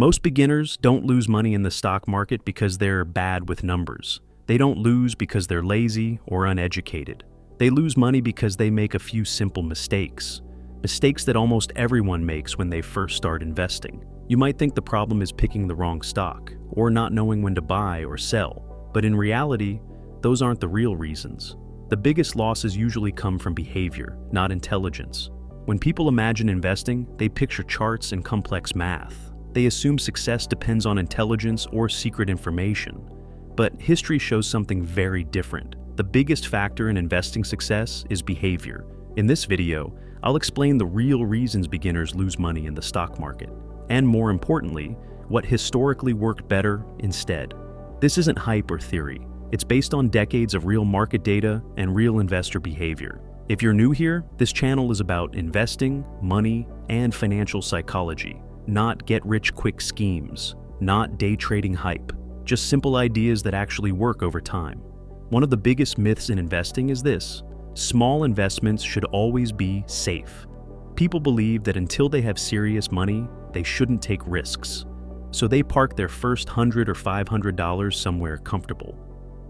Most beginners don't lose money in the stock market because they're bad with numbers. They don't lose because they're lazy or uneducated. They lose money because they make a few simple mistakes. Mistakes that almost everyone makes when they first start investing. You might think the problem is picking the wrong stock, or not knowing when to buy or sell, but in reality, those aren't the real reasons. The biggest losses usually come from behavior, not intelligence. When people imagine investing, they picture charts and complex math. They assume success depends on intelligence or secret information. But history shows something very different. The biggest factor in investing success is behavior. In this video, I'll explain the real reasons beginners lose money in the stock market, and more importantly, what historically worked better instead. This isn't hype or theory. It's based on decades of real market data and real investor behavior. If you're new here, this channel is about investing, money, and financial psychology, not get-rich-quick schemes, not day trading hype, just simple ideas that actually work over time. One of the biggest myths in investing is this: small investments should always be safe. People believe that until they have serious money, they shouldn't take risks. So they park their first $100 or $500 somewhere comfortable.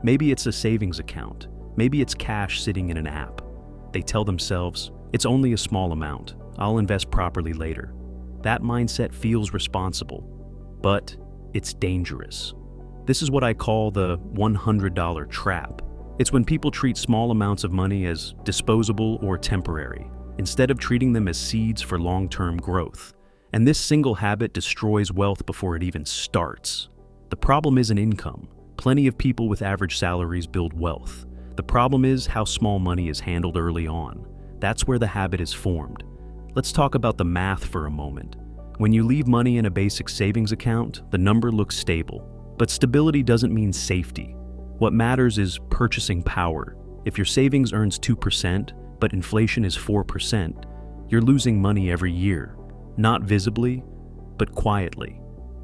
Maybe it's a savings account. Maybe it's cash sitting in an app. They tell themselves, it's only a small amount. I'll invest properly later. That mindset feels responsible, but it's dangerous. This is what I call the $100 trap. It's when people treat small amounts of money as disposable or temporary, instead of treating them as seeds for long-term growth. And this single habit destroys wealth before it even starts. The problem isn't income. Plenty of people with average salaries build wealth. The problem is how small money is handled early on. That's where the habit is formed. Let's talk about the math for a moment. When you leave money in a basic savings account, the number looks stable. But stability doesn't mean safety. What matters is purchasing power. If your savings earns 2%, but inflation is 4%, you're losing money every year. Not visibly, but quietly.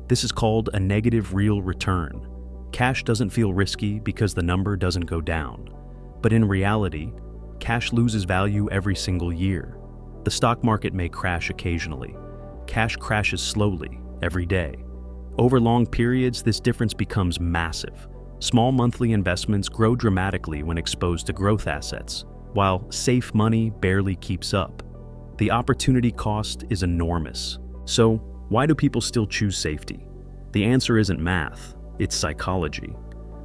This is called a negative real return. Cash doesn't feel risky because the number doesn't go down. But in reality, cash loses value every single year. The stock market may crash occasionally. Cash crashes slowly, every day. Over long periods, this difference becomes massive. Small monthly investments grow dramatically when exposed to growth assets, while safe money barely keeps up. The opportunity cost is enormous. So, why do people still choose safety? The answer isn't math, it's psychology.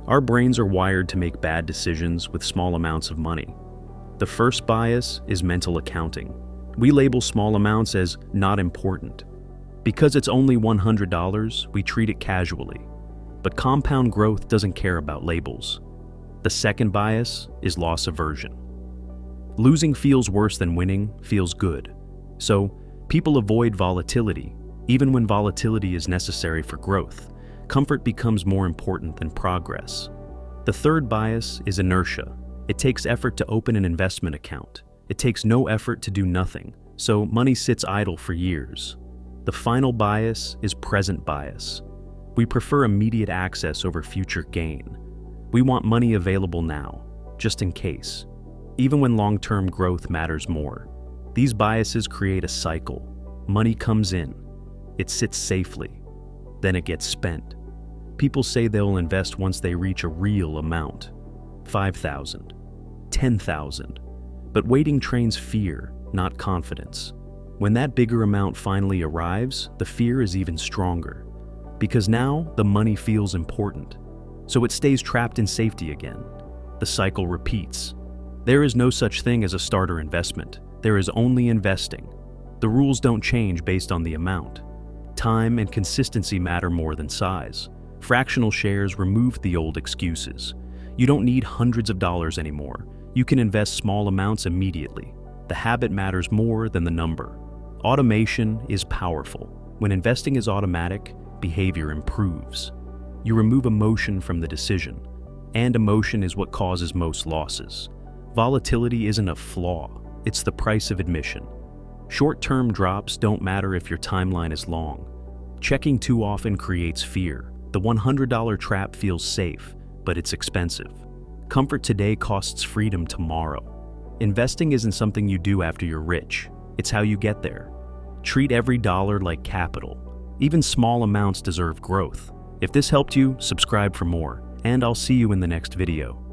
Our brains are wired to make bad decisions with small amounts of money. The first bias is mental accounting. We label small amounts as not important. Because it's only $100, we treat it casually. But compound growth doesn't care about labels. The second bias is loss aversion. Losing feels worse than winning feels good. So, people avoid volatility, even when volatility is necessary for growth. Comfort becomes more important than progress. The third bias is inertia. It takes effort to open an investment account. It takes no effort to do nothing, so money sits idle for years. The final bias is present bias. We prefer immediate access over future gain. We want money available now, just in case, even when long-term growth matters more. These biases create a cycle. Money comes in, it sits safely, then it gets spent. People say they'll invest once they reach a real amount, $5,000, $10,000, but waiting trains fear, not confidence. When that bigger amount finally arrives, the fear is even stronger, because now the money feels important, so it stays trapped in safety again. The cycle repeats. There is no such thing as a starter investment. There is only investing. The rules don't change based on the amount. Time and consistency matter more than size. Fractional shares remove the old excuses. You don't need hundreds of dollars anymore. You can invest small amounts immediately. The habit matters more than the number. Automation is powerful. When investing is automatic, behavior improves. You remove emotion from the decision, and emotion is what causes most losses. Volatility isn't a flaw, it's the price of admission. Short-term drops don't matter if your timeline is long. Checking too often creates fear. The $100 trap feels safe, but it's expensive. Comfort today costs freedom tomorrow. Investing isn't something you do after you're rich. It's how you get there. Treat every dollar like capital. Even small amounts deserve growth. If this helped you, subscribe for more, and I'll see you in the next video.